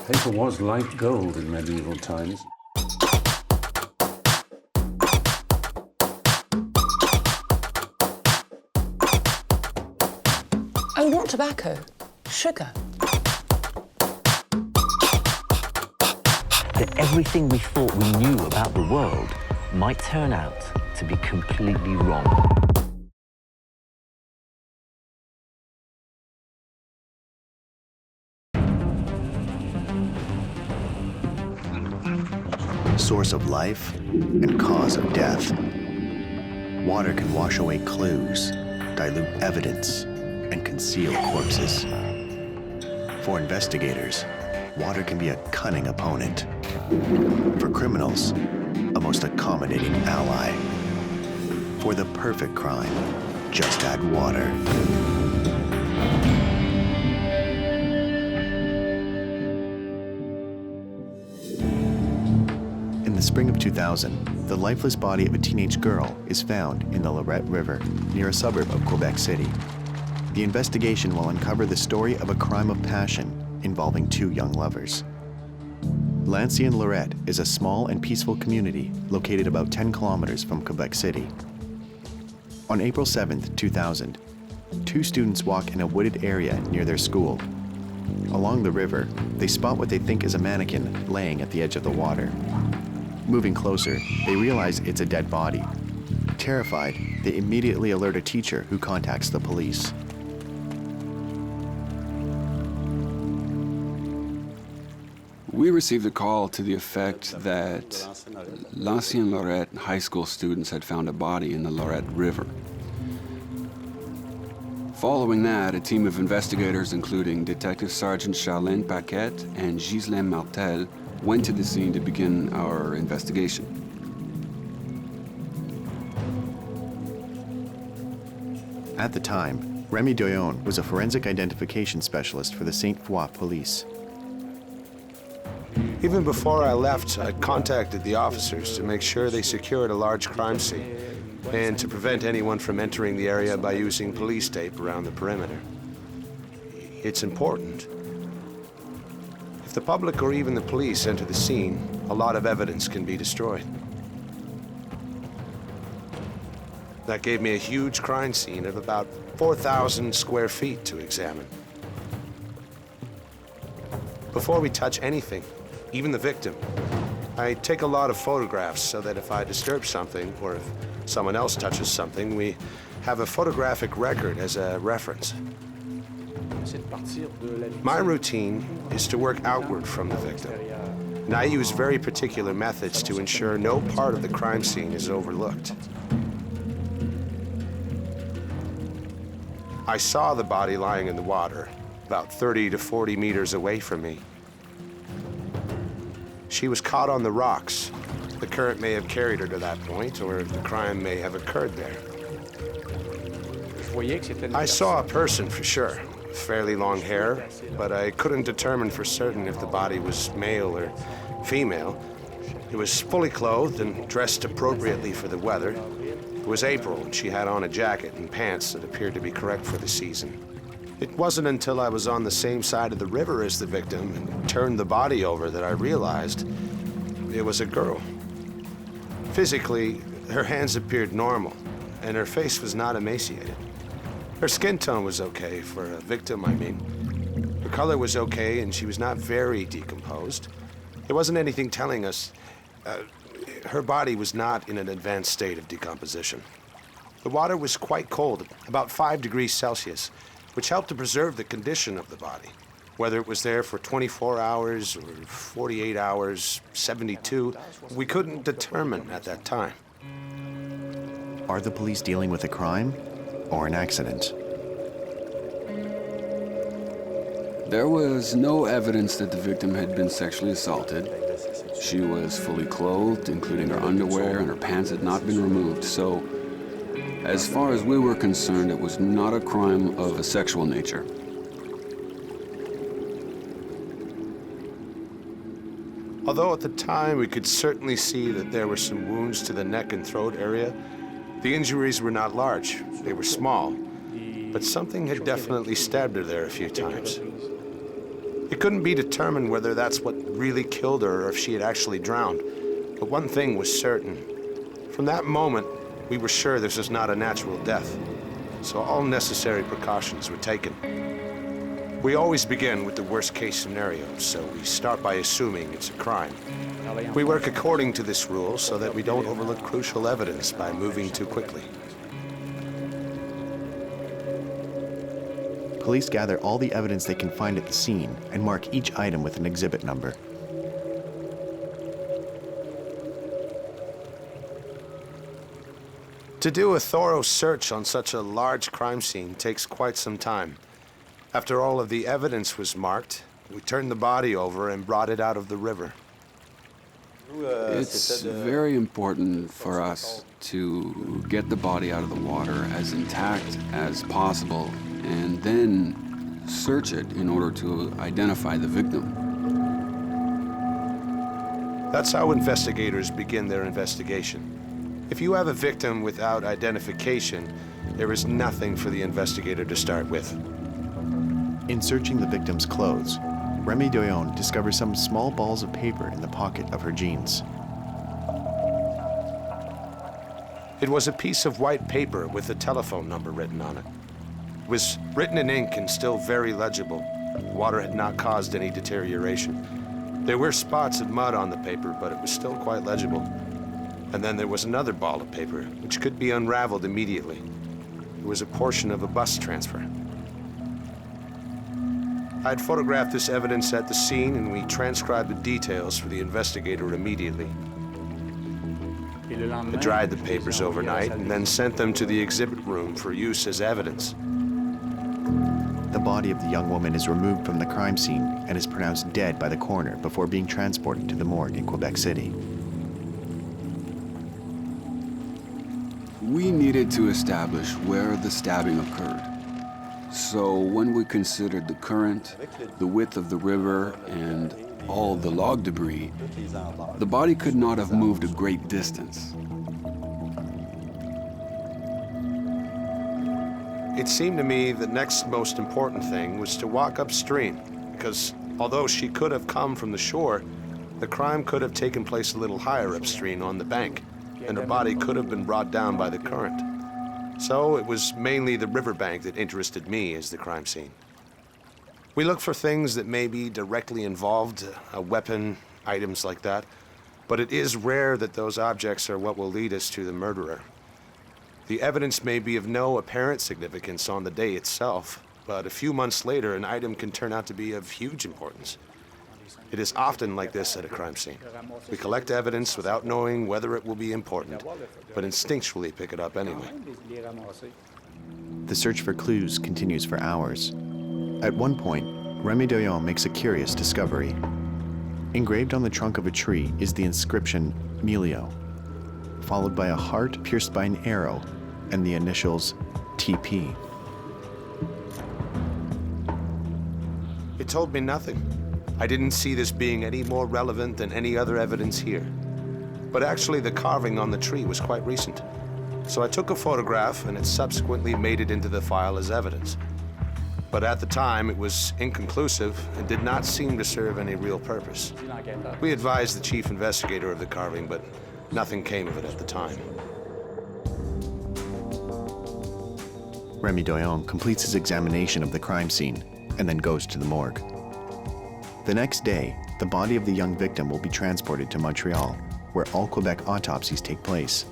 Paper was like gold in medieval times. Oh, not tobacco, sugar. That everything we thought we knew about the world might turn out to be completely wrong. Source of life and cause of death. Water can wash away clues, dilute evidence, and conceal corpses. For investigators, water can be a cunning opponent. For criminals, a most accommodating ally. For the perfect crime, just add water. In the spring of 2000, the lifeless body of a teenage girl is found in the Lorette River, near a suburb of Quebec City. The investigation will uncover the story of a crime of passion involving two young lovers. Lorette is a small and peaceful community located about 10 kilometers from Quebec City. On April 7th, 2000, two students walk in a wooded area near their school. Along the river, they spot what they think is a mannequin laying at the edge of the water. Moving closer, they realize it's a dead body. Terrified, they immediately alert a teacher who contacts the police. We received a call to the effect that L'Ancienne Lorette high school students had found a body in the Lorette River. Following that, a team of investigators, including Detective Sergeant Charlène Paquette and Ghislaine Martel, went to the scene to begin our investigation. At the time, Remy Doyon was a forensic identification specialist for the Sainte Foy police. Even before I left, I contacted the officers to make sure they secured a large crime scene and to prevent anyone from entering the area by using police tape around the perimeter. It's important. If the public or even the police enter the scene, a lot of evidence can be destroyed. That gave me a huge crime scene of about 4,000 square feet to examine. Before we touch anything, even the victim, I take a lot of photographs so that if I disturb something or if someone else touches something, we have a photographic record as a reference. My routine is to work outward from the victim, and I use very particular methods to ensure no part of the crime scene is overlooked. I saw the body lying in the water, about 30 to 40 meters away from me. She was caught on the rocks. The current may have carried her to that point, or the crime may have occurred there. I saw a person for sure, fairly long hair, but I couldn't determine for certain if the body was male or female. It was fully clothed and dressed appropriately for the weather. It was April, and she had on a jacket and pants that appeared to be correct for the season. It wasn't until I was on the same side of the river as the victim and turned the body over that I realized it was a girl. Physically, her hands appeared normal, and her face was not emaciated. Her skin tone was okay for a victim, I mean. Her color was okay, and she was not very decomposed. There wasn't anything telling us her body was not in an advanced state of decomposition. The water was quite cold, about 5 degrees Celsius, which helped to preserve the condition of the body. Whether it was there for 24 hours or 48 hours, 72, we couldn't determine at that time. Are the police dealing with a crime or an accident? There was no evidence that the victim had been sexually assaulted. She was fully clothed, including her underwear, and her pants had not been removed, so as far as we were concerned, it was not a crime of a sexual nature. Although at the time we could certainly see that there were some wounds to the neck and throat area, the injuries were not large. They were small, but something had definitely stabbed her there a few times. It couldn't be determined whether that's what really killed her or if she had actually drowned. But one thing was certain. From that moment, we were sure this was not a natural death. So all necessary precautions were taken. We always begin with the worst-case scenario, so we start by assuming it's a crime. We work according to this rule so that we don't overlook crucial evidence by moving too quickly. Police gather all the evidence they can find at the scene and mark each item with an exhibit number. To do a thorough search on such a large crime scene takes quite some time. After all of the evidence was marked, we turned the body over and brought it out of the river. It's very important for us to get the body out of the water as intact as possible and then search it in order to identify the victim. That's how investigators begin their investigation. If you have a victim without identification, there is nothing for the investigator to start with. In searching the victim's clothes, Remy Doyon discovers some small balls of paper in the pocket of her jeans. It was a piece of white paper with a telephone number written on it. It was written in ink and still very legible. The water had not caused any deterioration. There were spots of mud on the paper, but it was still quite legible. And then there was another ball of paper, which could be unraveled immediately. It was a portion of a bus transfer. I'd photographed this evidence at the scene, and we transcribed the details for the investigator immediately. I dried the papers overnight and then sent them to the exhibit room for use as evidence. The body of the young woman is removed from the crime scene and is pronounced dead by the coroner before being transported to the morgue in Quebec City. We needed to establish where the stabbing occurred. So when we considered the current, the width of the river, and all the log debris, the body could not have moved a great distance. It seemed to me the next most important thing was to walk upstream, because although she could have come from the shore, the crime could have taken place a little higher upstream on the bank, and her body could have been brought down by the current. So it was mainly the riverbank that interested me as the crime scene. We look for things that may be directly involved, a weapon, items like that, but it is rare that those objects are what will lead us to the murderer. The evidence may be of no apparent significance on the day itself, but a few months later, an item can turn out to be of huge importance. It is often like this at a crime scene. We collect evidence without knowing whether it will be important, but instinctually pick it up anyway. The search for clues continues for hours. At one point, Remy Doyon makes a curious discovery. Engraved on the trunk of a tree is the inscription Melio, followed by a heart pierced by an arrow and the initials TP. It told me nothing. I didn't see this being any more relevant than any other evidence here. But actually, the carving on the tree was quite recent. So I took a photograph, and it subsequently made it into the file as evidence. But at the time, it was inconclusive and did not seem to serve any real purpose. We advised the chief investigator of the carving, but nothing came of it at the time. Remy Doyon completes his examination of the crime scene and then goes to the morgue. The next day, the body of the young victim will be transported to Montreal, where all Quebec autopsies take place.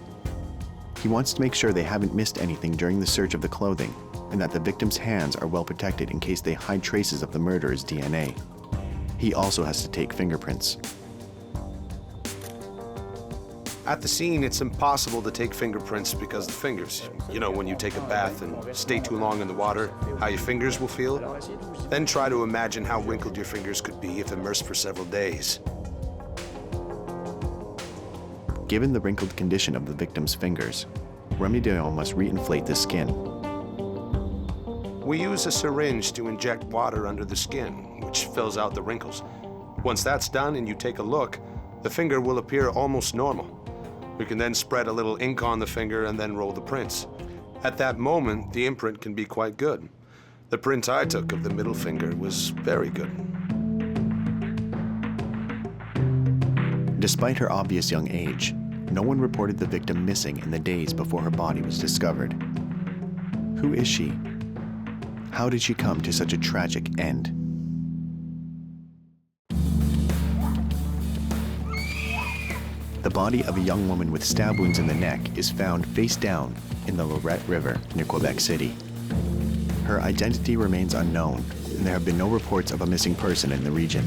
He wants to make sure they haven't missed anything during the search of the clothing, and that the victim's hands are well protected in case they hide traces of the murderer's DNA. He also has to take fingerprints. At the scene, it's impossible to take fingerprints because the fingers, you know, when you take a bath and stay too long in the water, how your fingers will feel. Then try to imagine how wrinkled your fingers could be if immersed for several days. Given the wrinkled condition of the victim's fingers, Remy Doyon must reinflate the skin. We use a syringe to inject water under the skin, which fills out the wrinkles. Once that's done and you take a look, the finger will appear almost normal. We can then spread a little ink on the finger and then roll the prints. At that moment, the imprint can be quite good. The print I took of the middle finger was very good. Despite her obvious young age, no one reported the victim missing in the days before her body was discovered. Who is she? How did she come to such a tragic end? The body of a young woman with stab wounds in the neck is found face down in the Lorette River near Quebec City. Her identity remains unknown, and there have been no reports of a missing person in the region.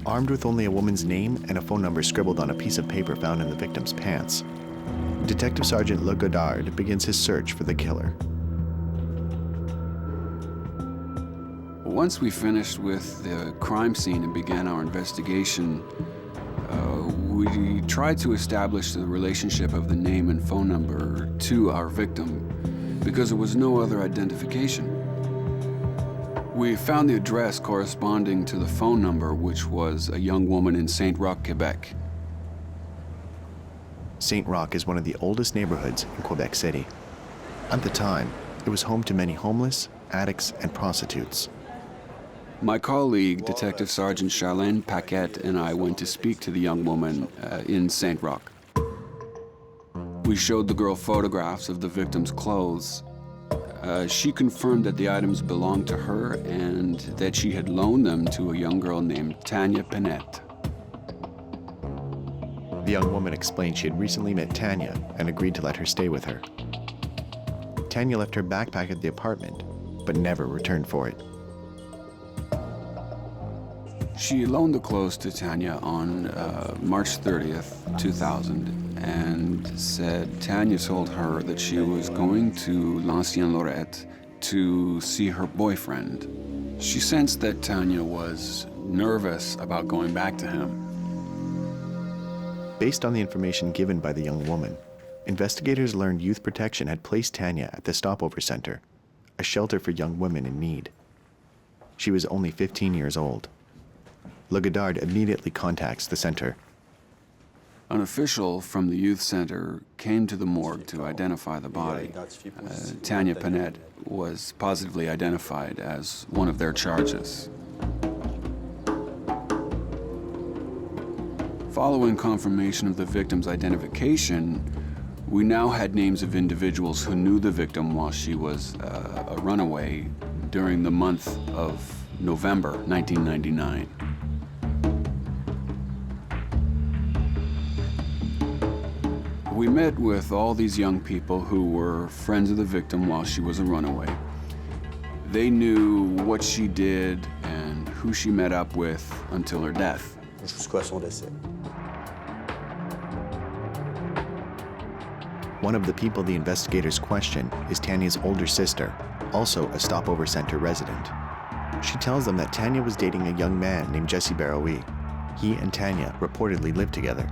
Armed with only a woman's name and a phone number scribbled on a piece of paper found in the victim's pants, Detective Sergeant Le Godard begins his search for the killer. Once we finished with the crime scene and began our investigation, we tried to establish the relationship of the name and phone number to our victim because there was no other identification. We found the address corresponding to the phone number, which was a young woman in Saint Roch, Quebec. Saint Roch is one of the oldest neighborhoods in Quebec City. At the time, it was home to many homeless, addicts, and prostitutes. My colleague, Detective Sergeant Charlene Paquette, and I went to speak to the young woman in Saint Roch. We showed the girl photographs of the victim's clothes. She confirmed that the items belonged to her and that she had loaned them to a young girl named Tanya Pinette. The young woman explained she had recently met Tanya and agreed to let her stay with her. Tanya left her backpack at the apartment, but never returned for it. She loaned the clothes to Tanya on March 30th, 2000, and said Tanya told her that she was going to L'Ancienne Lorette to see her boyfriend. She sensed that Tanya was nervous about going back to him. Based on the information given by the young woman, investigators learned Youth Protection had placed Tanya at the Stopover Center, a shelter for young women in need. She was only 15 years old. Le Godard immediately contacts the center. An official from the youth center came to the morgue to identify the body. Tanya Pinette was positively identified as one of their charges. Following confirmation of the victim's identification, we now had names of individuals who knew the victim while she was a runaway during the month of November 1999. We met with all these young people who were friends of the victim while she was a runaway. They knew what she did and who she met up with until her death. Jusqu'à son décès. One of the people the investigators question is Tanya's older sister, also a Stopover Center resident. She tells them that Tanya was dating a young man named Jesse Baroui. He and Tanya reportedly lived together.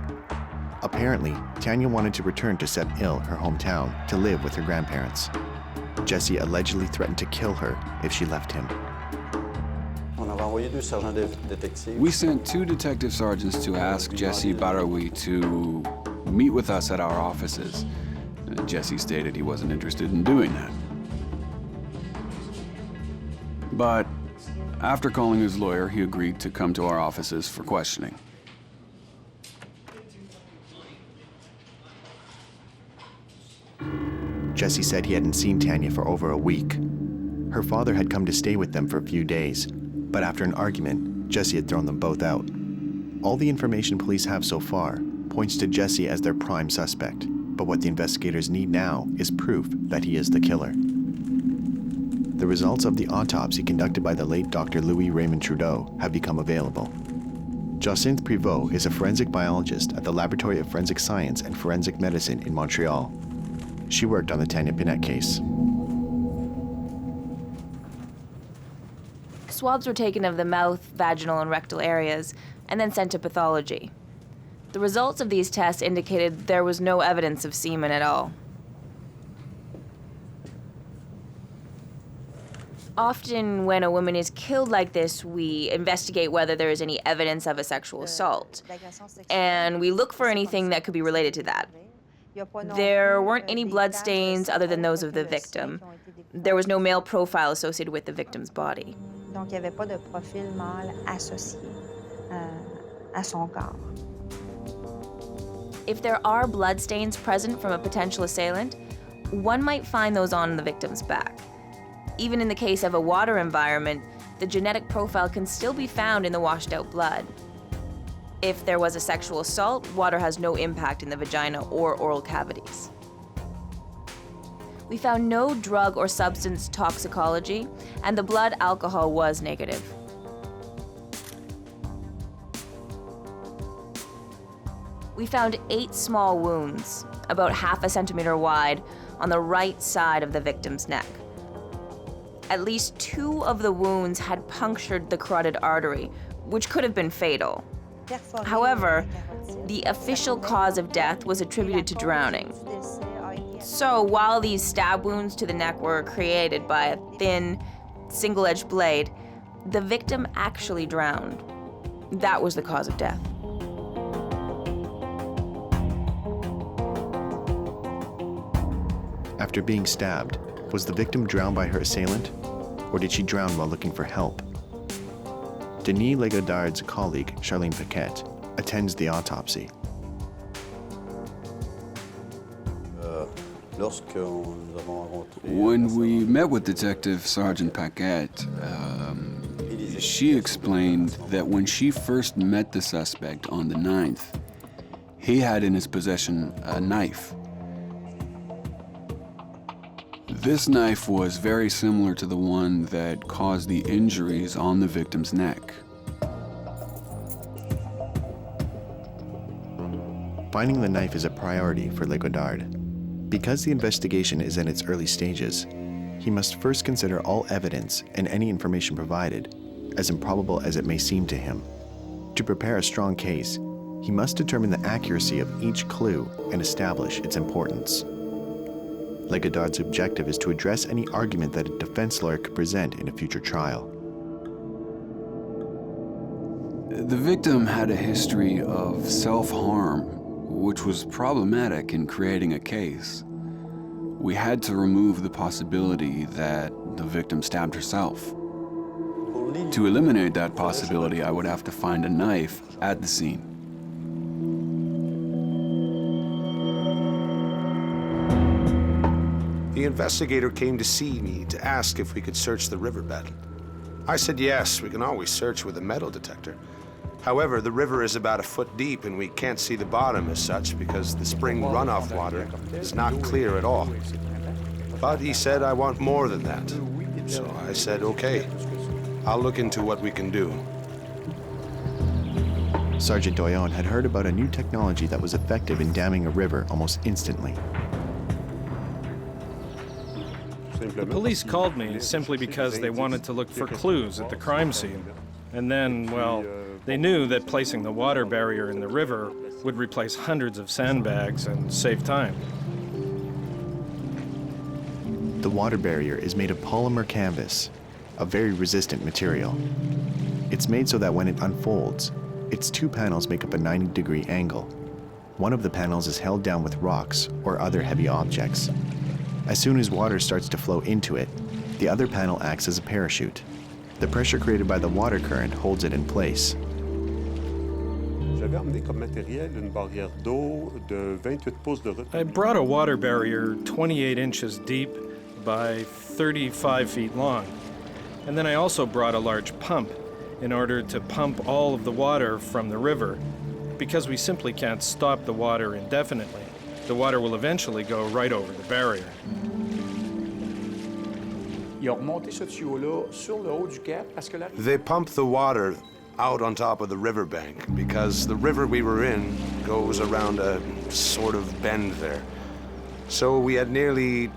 Apparently, Tanya wanted to return to Sept-Îles, her hometown, to live with her grandparents. Jesse allegedly threatened to kill her if she left him. We sent 2 detective sergeants to ask Jesse Baroui to meet with us at our offices. Jesse stated he wasn't interested in doing that. But after calling his lawyer, he agreed to come to our offices for questioning. Jesse said he hadn't seen Tanya for over a week. Her father had come to stay with them for a few days, but after an argument, Jesse had thrown them both out. All the information police have so far points to Jesse as their prime suspect, but what the investigators need now is proof that he is the killer. The results of the autopsy conducted by the late Dr. Louis Raymond Trudeau have become available. Jacinthe Prévost is a forensic biologist at the Laboratory of Forensic Science and Forensic Medicine in Montreal. She worked on the Tanya Pinette case. Swabs were taken of the mouth, vaginal, and rectal areas, and then sent to pathology. The results of these tests indicated there was no evidence of semen at all. Often when a woman is killed like this, we investigate whether there is any evidence of a sexual assault. And we look for anything that could be related to that. There weren't any blood stains other than those of the victim. There was no male profile associated with the victim's body. Donc, il n'y avait pas de profil mâle associé à son corps. If there are blood stains present from a potential assailant, one might find those on the victim's back. Even in the case of a water environment, the genetic profile can still be found in the washed out blood. If there was a sexual assault, water has no impact in the vagina or oral cavities. We found no drug or substance toxicology, and the blood alcohol was negative. We found 8 small wounds, about half a centimeter wide, on the right side of the victim's neck. At least 2 of the wounds had punctured the carotid artery, which could have been fatal. However, the official cause of death was attributed to drowning. So while these stab wounds to the neck were created by a thin, single-edged blade, the victim actually drowned. That was the cause of death. After being stabbed, was the victim drowned by her assailant, or did she drown while looking for help? Denis Legodard's colleague, Charlene Paquette, attends the autopsy. When we met with Detective Sergeant Paquette, she explained that when she first met the suspect on the 9th, he had in his possession a knife. This knife was very similar to the one that caused the injuries on the victim's neck. Finding the knife is a priority for Legodard. Because the investigation is in its early stages, he must first consider all evidence and any information provided, as improbable as it may seem to him. To prepare a strong case, he must determine the accuracy of each clue and establish its importance. Legodard's objective is to address any argument that a defense lawyer could present in a future trial. The victim had a history of self-harm, which was problematic in creating a case. We had to remove the possibility that the victim stabbed herself. To eliminate that possibility, I would have to find a knife at the scene. The investigator came to see me to ask if we could search the riverbed. I said yes, we can always search with a metal detector. However, the river is about a foot deep and we can't see the bottom as such because the spring runoff water is not clear at all. But he said I want more than that. So I said, okay, I'll look into what we can do. Sergeant Doyon had heard about a new technology that was effective in damming a river almost instantly. The police called me simply because they wanted to look for clues at the crime scene. And then, well, they knew that placing the water barrier in the river would replace hundreds of sandbags and save time. The water barrier is made of polymer canvas, a very resistant material. It's made so that when it unfolds, its 2 panels make up a 90-degree angle. One of the panels is held down with rocks or other heavy objects. As soon as water starts to flow into it, the other panel acts as a parachute. The pressure created by the water current holds it in place. I brought a water barrier 28 inches deep by 35 feet long. And then I also brought a large pump in order to pump all of the water from the river, because we simply can't stop the water indefinitely. The water will eventually go right over the barrier. They pumped the water out on top of the riverbank because the river we were in goes around a sort of bend there. So we had nearly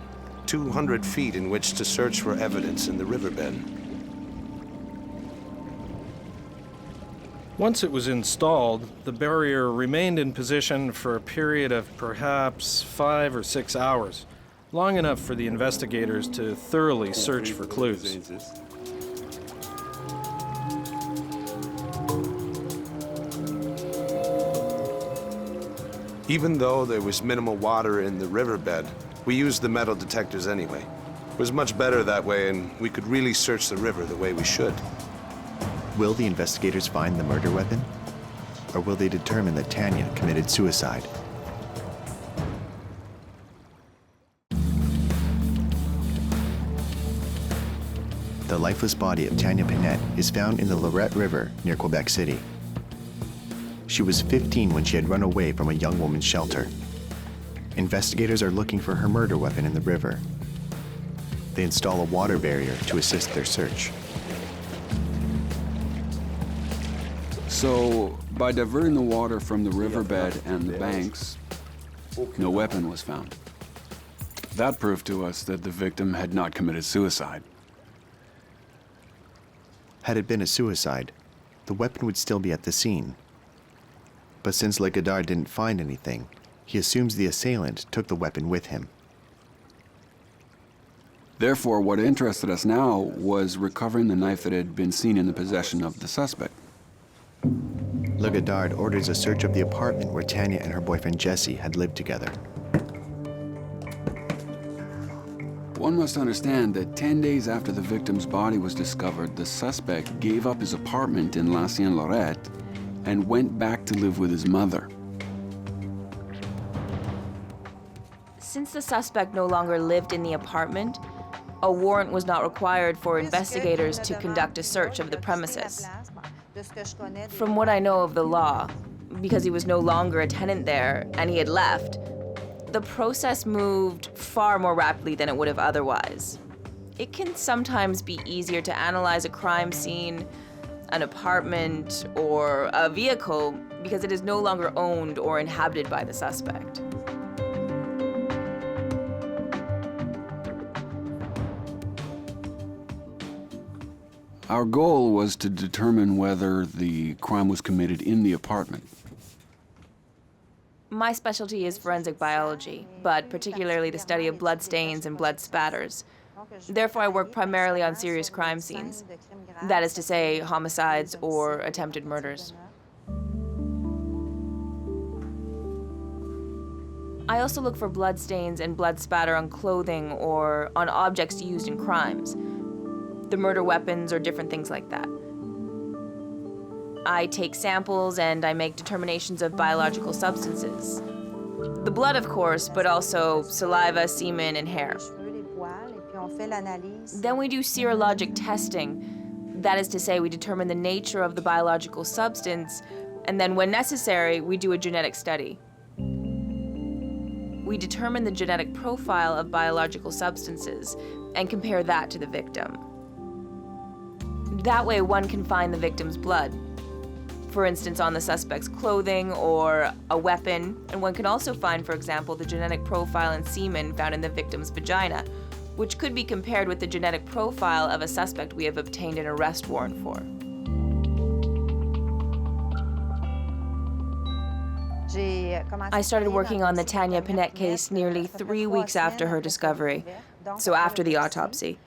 200 feet in which to search for evidence in the riverbed. Once it was installed, the barrier remained in position for a period of perhaps 5 or 6 hours, long enough for the investigators to thoroughly search for clues. Even though there was minimal water in the riverbed, we used the metal detectors anyway. It was much better that way, and we could really search the river the way we should. Will the investigators find the murder weapon? Or will they determine that Tanya committed suicide? The lifeless body of Tanya Pinette is found in the Lorette River near Quebec City. She was 15 when she had run away from a young woman's shelter. Investigators are looking for her murder weapon in the river. They install a water barrier to assist their search. So, by diverting the water from the riverbed and the banks, no weapon was found. That proved to us that the victim had not committed suicide. Had it been a suicide, the weapon would still be at the scene. But since Le Godard didn't find anything, he assumes the assailant took the weapon with him. Therefore, what interested us now was recovering the knife that had been seen in the possession of the suspect. Le Godard orders a search of the apartment where Tanya and her boyfriend Jesse had lived together. One must understand that 10 days after the victim's body was discovered, the suspect gave up his apartment in L'Ancienne-Lorette and went back to live with his mother. Since the suspect no longer lived in the apartment, a warrant was not required for investigators to conduct a search of the premises. From what I know of the law, because he was no longer a tenant there and he had left, the process moved far more rapidly than it would have otherwise. It can sometimes be easier to analyze a crime scene, an apartment, or a vehicle because it is no longer owned or inhabited by the suspect. Our goal was to determine whether the crime was committed in the apartment. My specialty is forensic biology, but particularly the study of blood stains and blood spatters. Therefore, I work primarily on serious crime scenes. That is to say, homicides or attempted murders. I also look for blood stains and blood spatter on clothing or on objects used in crimes, the murder weapons or different things like that. I take samples and I make determinations of biological substances. The blood, of course, but also saliva, semen, and hair. Then we do serologic testing. That is to say, we determine the nature of the biological substance, and then when necessary, we do a genetic study. We determine the genetic profile of biological substances and compare that to the victim. That way, one can find the victim's blood, for instance, on the suspect's clothing or a weapon, and one can also find, for example, the genetic profile and semen found in the victim's vagina, which could be compared with the genetic profile of a suspect we have obtained an arrest warrant for. I started working on the Tanya Pinette case nearly 3 weeks after her discovery, so after the autopsy.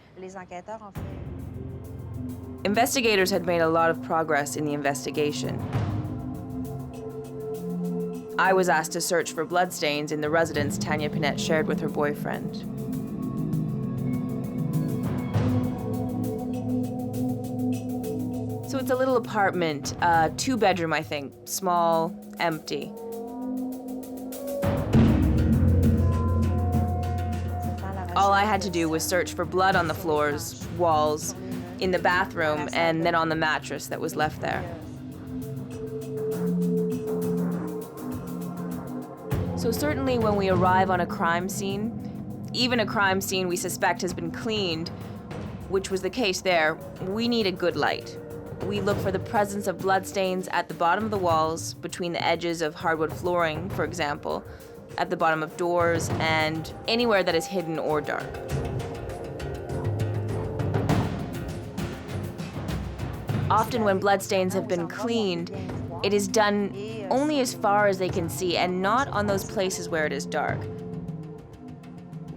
Investigators had made a lot of progress in the investigation. I was asked to search for bloodstains in the residence Tanya Pinette shared with her boyfriend. So it's a little apartment, 2-bedroom, I think, small, empty. All I had to do was search for blood on the floors, walls, in the bathroom, and then on the mattress that was left there. So certainly when we arrive on a crime scene, even a crime scene we suspect has been cleaned, which was the case there, we need a good light. We look for the presence of bloodstains at the bottom of the walls, between the edges of hardwood flooring, for example, at the bottom of doors, and anywhere that is hidden or dark. Often when bloodstains have been cleaned, it is done only as far as they can see and not on those places where it is dark.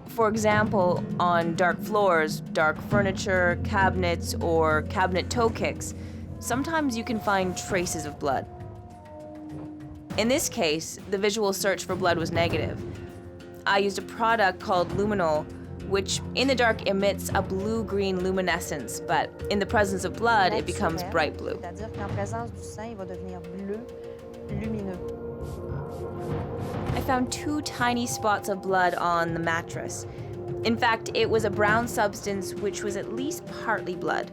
For example, on dark floors, dark furniture, cabinets, or cabinet toe kicks, sometimes you can find traces of blood. In this case, the visual search for blood was negative. I used a product called luminol, which in the dark emits a blue-green luminescence, but in the presence of blood, it becomes bright blue. C'est-à-dire qu'en présence du sang, il va devenir bleu lumineux. I found 2 tiny spots of blood on the mattress. In fact, it was a brown substance which was at least partly blood.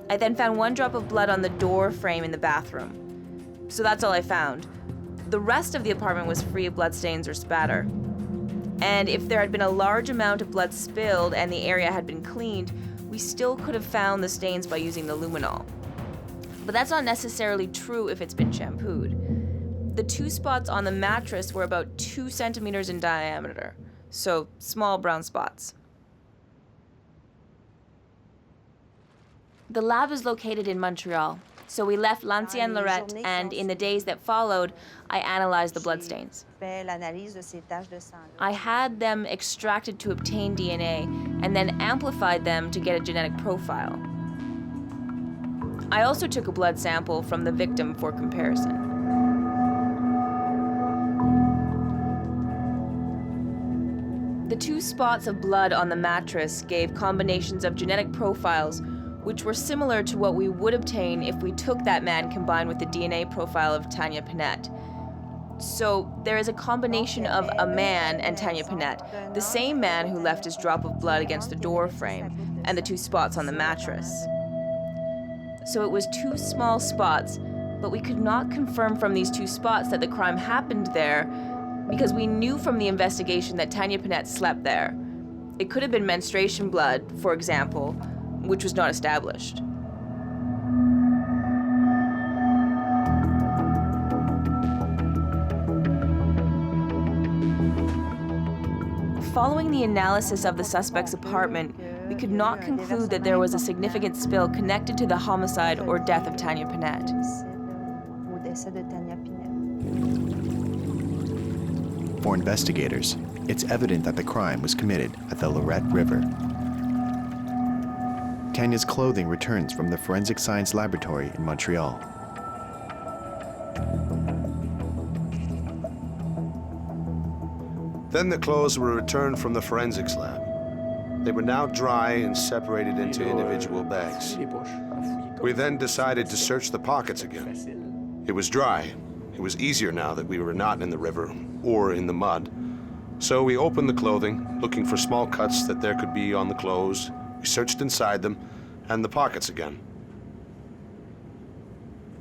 I then found 1 drop of blood on the door frame in the bathroom. So that's all I found. The rest of the apartment was free of bloodstains or spatter. And if there had been a large amount of blood spilled and the area had been cleaned, we still could have found the stains by using the luminol. But that's not necessarily true if it's been shampooed. The 2 spots on the mattress were about 2 centimeters in diameter, so small brown spots. The lab is located in Montreal, so we left l'ancienne Lorette, and in the days that followed, I analyzed the bloodstains. I had them extracted to obtain DNA and then amplified them to get a genetic profile. I also took a blood sample from the victim for comparison. The 2 spots of blood on the mattress gave combinations of genetic profiles which were similar to what we would obtain if we took that man combined with the DNA profile of Tanya Pinette. So there is a combination of a man and Tanya Pinette, the same man who left his drop of blood against the door frame and the 2 spots on the mattress. So it was 2 small spots, but we could not confirm from these 2 spots that the crime happened there because we knew from the investigation that Tanya Pinette slept there. It could have been menstruation blood, for example, which was not established. Following the analysis of the suspect's apartment, we could not conclude that there was a significant spill connected to the homicide or death of Tanya Pinette. For investigators, it's evident that the crime was committed at the Lorette River. Tanya's clothing returns from the Forensic Science Laboratory in Montreal. Then the clothes were returned from the forensics lab. They were now dry and separated into individual bags. We then decided to search the pockets again. It was dry. It was easier now that we were not in the river or in the mud. So we opened the clothing, looking for small cuts that there could be on the clothes. We searched inside them and the pockets again.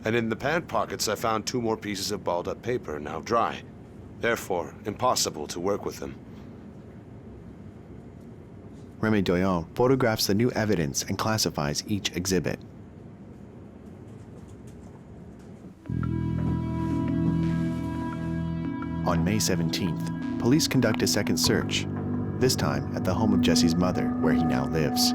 And in the pant pockets, I found 2 more pieces of balled up paper, now dry. Therefore, impossible to work with them. Remy Doyon photographs the new evidence and classifies each exhibit. On May 17th, police conduct a second search, this time at the home of Jesse's mother, where he now lives.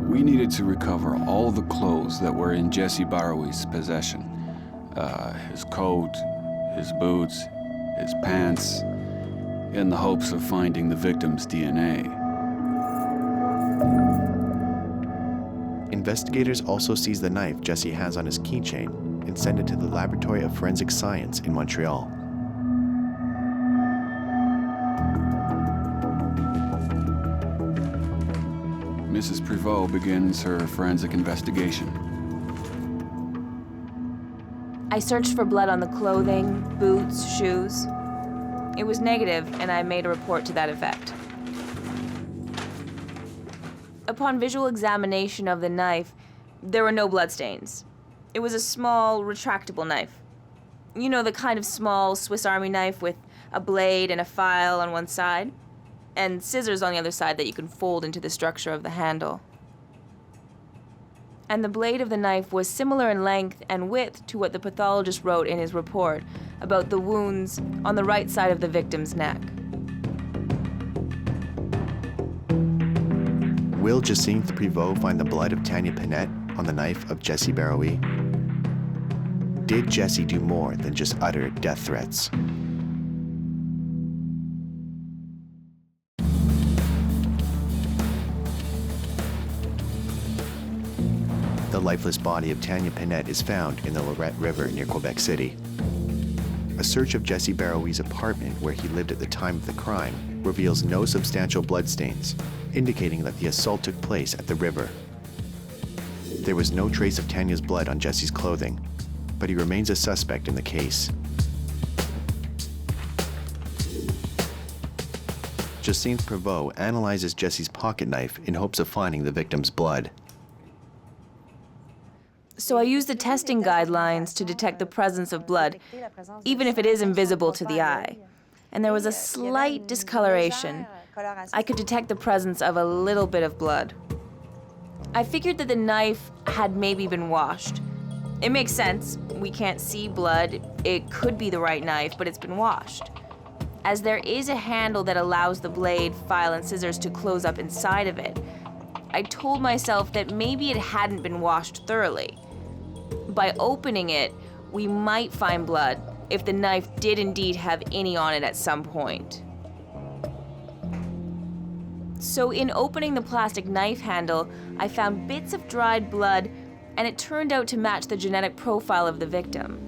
We needed to recover all the clothes that were in Jesse Barrowie's possession. His coat, his boots, his pants, in the hopes of finding the victim's DNA. Investigators also seize the knife Jesse has on his keychain and send it to the Laboratory of Forensic Science in Montreal. Mrs. Prévost begins her forensic investigation. I searched for blood on the clothing, boots, shoes. It was negative, and I made a report to that effect. Upon visual examination of the knife, there were no bloodstains. It was a small, retractable knife. You know, the kind of small Swiss Army knife with a blade and a file on one side, and scissors on the other side that you can fold into the structure of the handle. And the blade of the knife was similar in length and width to what the pathologist wrote in his report about the wounds on the right side of the victim's neck. Will Jacinth Prévost find the blood of Tanya Pinette on the knife of Jesse Barrowie? Did Jesse do more than just utter death threats? the lifeless body of Tanya Pinette is found in the Lorette River near Quebec City. A search of Jesse Barrowie's apartment, where he lived at the time of the crime, reveals no substantial bloodstains, indicating that the assault took place at the river. There was no trace of Tanya's blood on Jesse's clothing, but he remains a suspect in the case. Jacinthe Prévost analyzes Jesse's pocket knife in hopes of finding the victim's blood. So I used the testing guidelines to detect the presence of blood, even if it is invisible to the eye. And there was a slight discoloration. I could detect the presence of a little bit of blood. I figured that the knife had maybe been washed. It makes sense. We can't see blood. It could be the right knife, but it's been washed. As there is a handle that allows the blade, file, and scissors to close up inside of it, I told myself that maybe it hadn't been washed thoroughly. By opening it, we might find blood if the knife did indeed have any on it at some point. So in opening the plastic knife handle, I found bits of dried blood, and it turned out to match the genetic profile of the victim.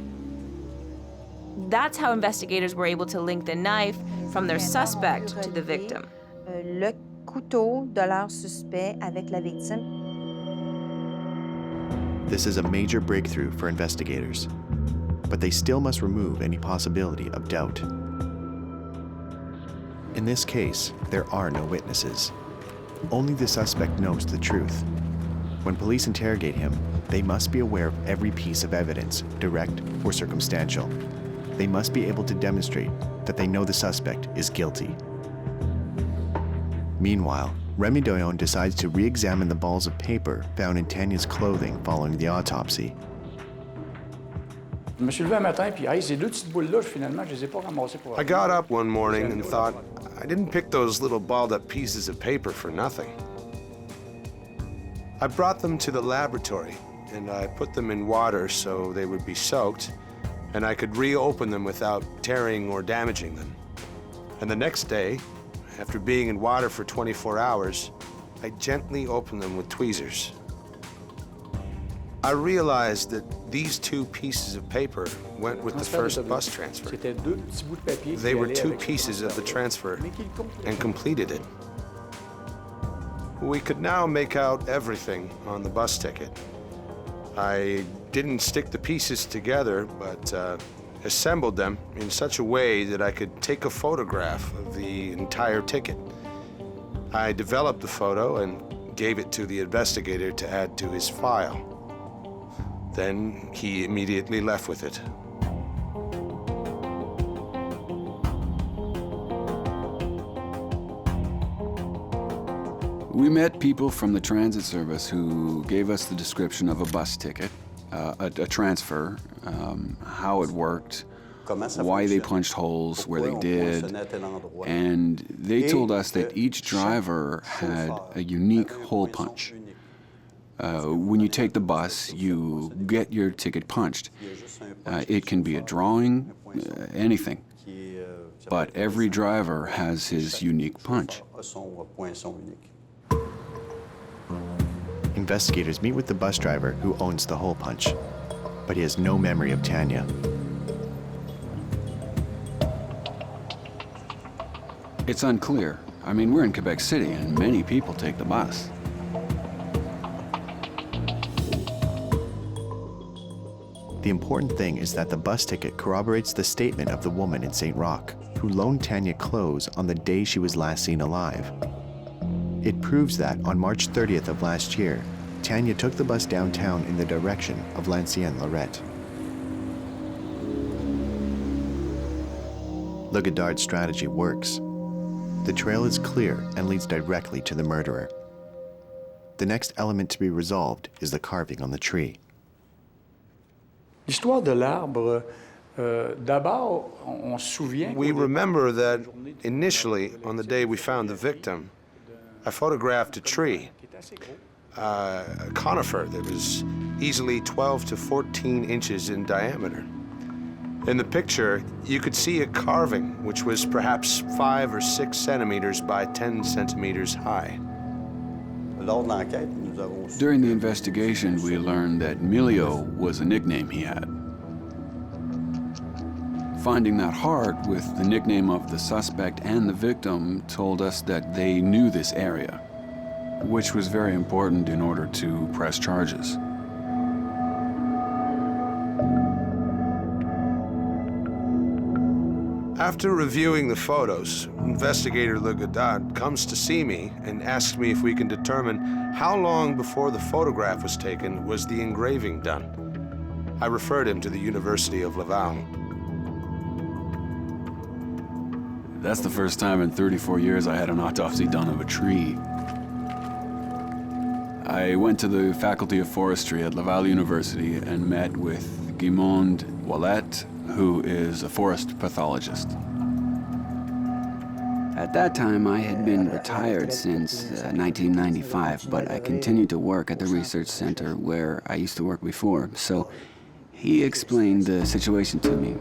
That's how investigators were able to link the knife from their suspect to the victim. Le couteau de leur suspect avec la victime. This is a major breakthrough for investigators, but they still must remove any possibility of doubt. In this case, there are no witnesses. Only the suspect knows the truth. When police interrogate him, they must be aware of every piece of evidence, direct or circumstantial. They must be able to demonstrate that they know the suspect is guilty. Meanwhile, Remy Doyon decides to re-examine the balls of paper found in Tanya's clothing following the autopsy. I got up one morning and thought, I didn't pick those little balled up pieces of paper for nothing. I brought them to the laboratory and I put them in water so they would be soaked and I could reopen them without tearing or damaging them. And the next day, after being in water for 24 hours, I gently opened them with tweezers. I realized that these two pieces of paper went with the first bus transfer. They were two pieces of the transfer and completed it. We could now make out everything on the bus ticket. I didn't stick the pieces together, but assembled them in such a way that I could take a photograph of the entire ticket. I developed the photo and gave it to the investigator to add to his file. Then he immediately left with it. We met people from the transit service who gave us the description of a bus ticket, a transfer, how it worked, why they punched holes where they did, and they told us that each driver had a unique hole punch. When you take the bus, you get your ticket punched. It can be a drawing, anything, but every driver has his unique punch. Investigators meet with the bus driver who owns the hole punch, but he has no memory of Tanya. It's unclear. I mean, we're in Quebec City and many people take the bus. The important thing is that the bus ticket corroborates the statement of the woman in St. Roch who loaned Tanya clothes on the day she was last seen alive. It proves that on March 30th of last year, Tanya took the bus downtown in the direction of l'Ancienne Lorette. Le Godard's strategy works. The trail is clear and leads directly to the murderer. The next element to be resolved is the carving on the tree. L'histoire de l'arbre, d'abord, on se souvient. We remember that initially, on the day we found the victim, I photographed a tree, a conifer that was easily 12 to 14 inches in diameter. In the picture, you could see a carving, which was perhaps 5 or 6 centimeters by 10 centimeters high. During the investigation, we learned that Milio was a nickname he had. Finding that hard with the nickname of the suspect and the victim told us that they knew this area, which was very important in order to press charges. After reviewing the photos, investigator Le Godard comes to see me and asks me if we can determine how long before the photograph was taken was the engraving done. I referred him to the University of Laval. That's the first time in 34 years I had an autopsy done of a tree. I went to the Faculty of Forestry at Laval University and met with Owned-enquiries, who is a forest pathologist. At that time, I had been retired since 1995, but I continued to work at the research center where I used to work before, so he explained the situation to me.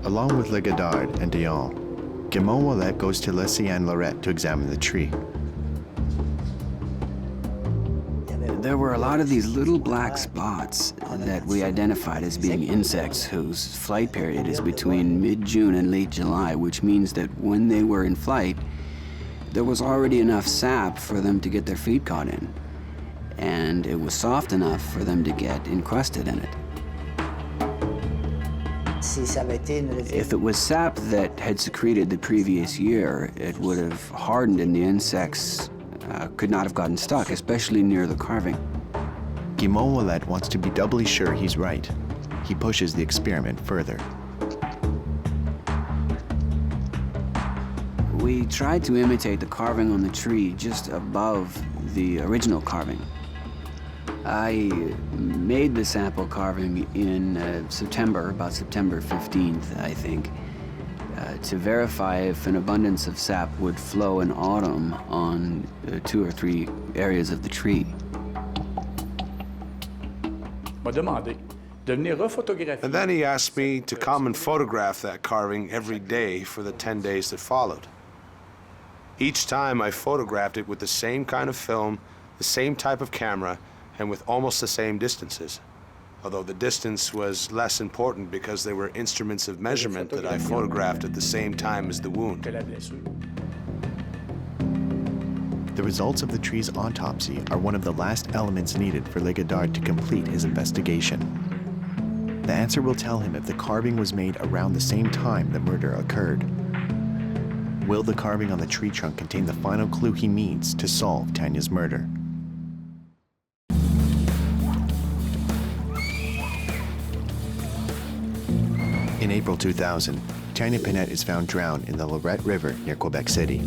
Along with Le Godard and Dion, Owned-enquiries goes to Leslie and Lorette to examine the tree. There were a lot of these little black spots that we identified as being insects whose flight period is between mid-June and late July, which means that when they were in flight, there was already enough sap for them to get their feet caught in, and it was soft enough for them to get encrusted in it. If it was sap that had secreted the previous year, it would have hardened and the insects could not have gotten stuck, especially near the carving. Owned-enquiries wants to be doubly sure he's right. He pushes the experiment further. We tried to imitate the carving on the tree just above the original carving. I made the sample carving in September, about September 15th, I think, to verify if an abundance of sap would flow in autumn on 2 or 3 areas of the tree. And then he asked me to come and photograph that carving every day for the 10 days that followed. Each time I photographed it with the same kind of film, the same type of camera, and with almost the same distances. Although the distance was less important because they were instruments of measurement that I photographed at the same time as the wound. The results of the tree's autopsy are one of the last elements needed for Le Godard to complete his investigation. The answer will tell him if the carving was made around the same time the murder occurred. Will the carving on the tree trunk contain the final clue he needs to solve Tanya's murder? In April 2000, Tanya Pinette is found drowned in the Lorette River near Quebec City.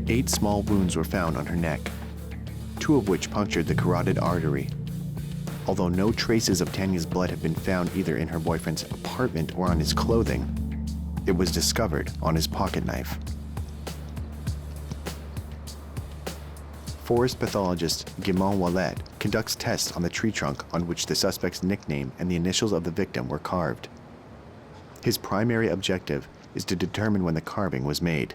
8 small wounds were found on her neck, 2 of which punctured the carotid artery. Although no traces of Tanya's blood have been found either in her boyfriend's apartment or on his clothing, it was discovered on his pocket knife. Forest pathologist Owned-enquiries conducts tests on the tree trunk on which the suspect's nickname and the initials of the victim were carved. His primary objective is to determine when the carving was made.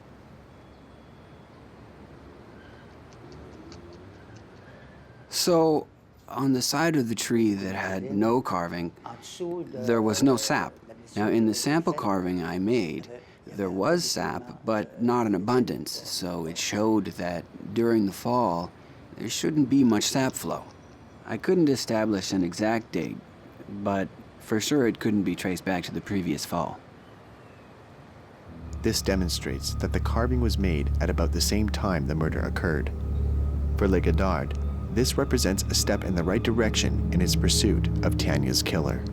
So, on the side of the tree that had no carving, there was no sap. Now, in the sample carving I made, there was sap, but not in abundance, so it showed that during the fall, there shouldn't be much sap flow. I couldn't establish an exact date, but for sure it couldn't be traced back to the previous fall. This demonstrates that the carving was made at about the same time the murder occurred. For Le Godard, this represents a step in the right direction in his pursuit of Tanya's killer.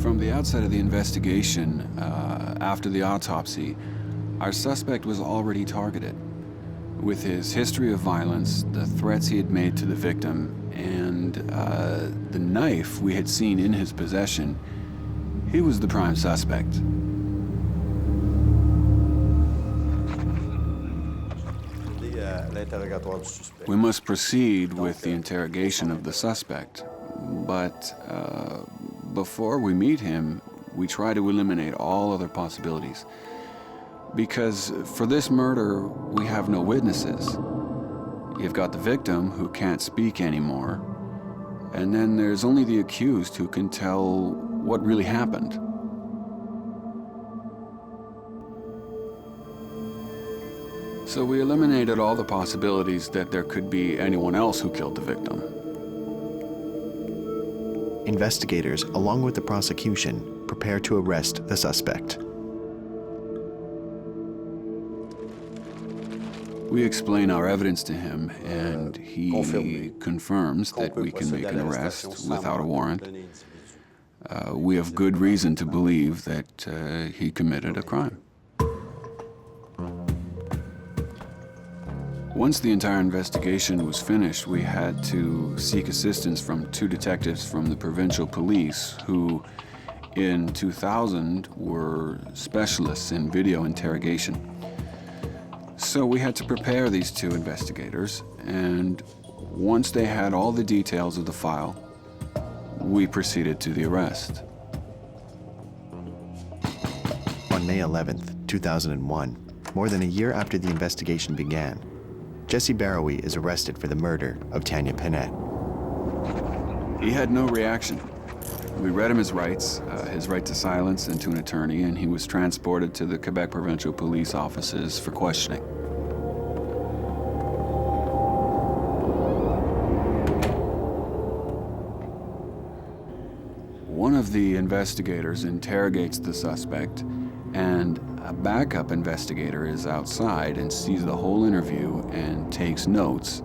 From the outset of the investigation, after the autopsy, our suspect was already targeted. With his history of violence, the threats he had made to the victim, and the knife we had seen in his possession, he was the prime suspect. We must proceed with the interrogation of the suspect, but before we meet him, we try to eliminate all other possibilities. Because for this murder, we have no witnesses. You've got the victim who can't speak anymore, and then there's only the accused who can tell what really happened. So we eliminated all the possibilities that there could be anyone else who killed the victim. Investigators, along with the prosecution, prepare to arrest the suspect. We explain our evidence to him, and he confirms that we can make an arrest without a warrant. We have good reason to believe that he committed a crime. Once the entire investigation was finished, we had to seek assistance from 2 detectives from the provincial police who, in 2000, were specialists in video interrogation. So we had to prepare these 2 investigators, and once they had all the details of the file, we proceeded to the arrest. On May 11th, 2001, more than a year after the investigation began, Jesse Barrowe is arrested for the murder of Tanya Pinette. He had no reaction. We read him his right to silence and to an attorney, and he was transported to the Quebec Provincial Police offices for questioning. One of the investigators interrogates the suspect, and a backup investigator is outside and sees the whole interview and takes notes.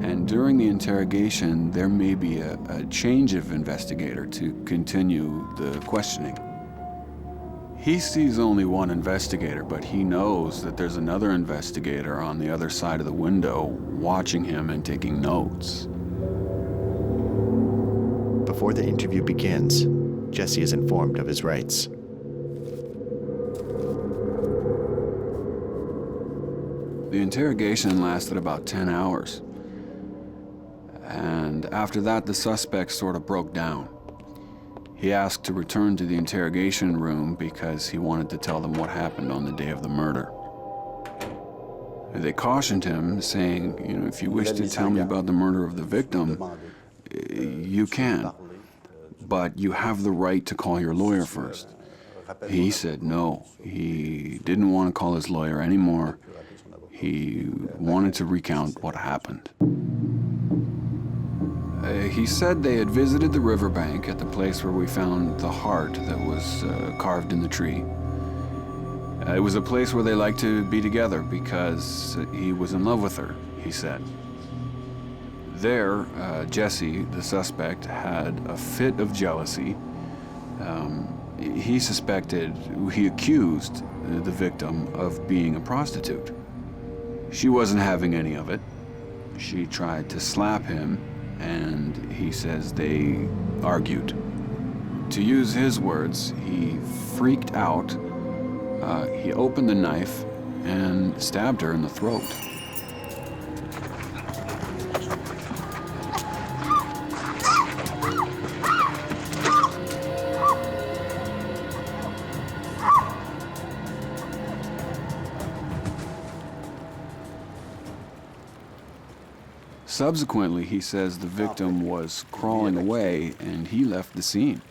And during the interrogation, there may be a change of investigator to continue the questioning. He sees only one investigator, but he knows that there's another investigator on the other side of the window watching him and taking notes. Before the interview begins, Jesse is informed of his rights. The interrogation lasted about 10 hours. And after that, the suspect sort of broke down. He asked to return to the interrogation room because he wanted to tell them what happened on the day of the murder. They cautioned him, saying, you know, if you wish to tell me about the murder of the victim, you can, but you have the right to call your lawyer first. He said no. He didn't want to call his lawyer anymore. He wanted to recount what happened. He said they had visited the riverbank at the place where we found the heart that was carved in the tree. It was a place where they liked to be together because he was in love with her, he said. There, Jesse, the suspect, had a fit of jealousy. He accused the victim of being a prostitute. She wasn't having any of it. She tried to slap him, and he says they argued. To use his words, he freaked out. He opened the knife and stabbed her in the throat. Subsequently, he says the victim was crawling away and he left the scene.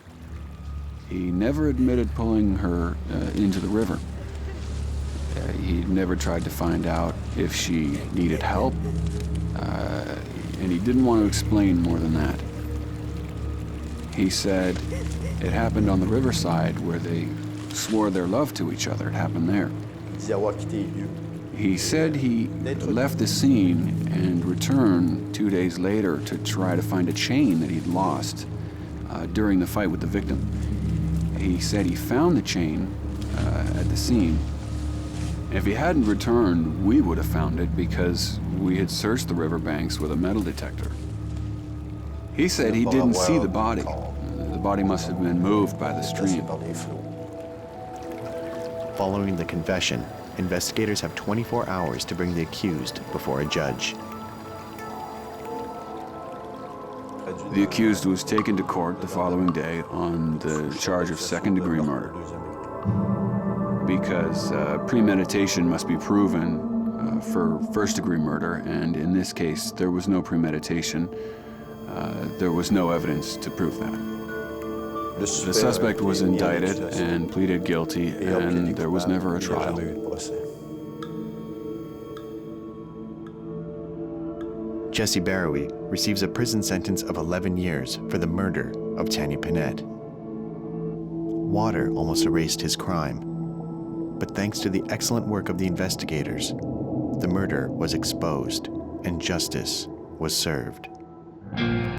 He never admitted pulling her into the river. He never tried to find out if she needed help, and he didn't want to explain more than that. He said it happened on the riverside where they swore their love to each other. It happened there. He said he left the scene and returned 2 days later to try to find a chain that he'd lost during the fight with the victim. He said he found the chain at the scene. If he hadn't returned, we would have found it because we had searched the riverbanks with a metal detector. He said he didn't see the body. The body must have been moved by the stream. Following the confession, investigators have 24 hours to bring the accused before a judge. The accused was taken to court the following day on the charge of second-degree murder. because premeditation must be proven for first-degree murder, and in this case, there was no premeditation. There was no evidence to prove that. The suspect was indicted and pleaded guilty, and there was never a trial. Jesse Barrowy receives a prison sentence of 11 years for the murder of Tanya Pinette. Water almost erased his crime, but thanks to the excellent work of the investigators, the murder was exposed and justice was served.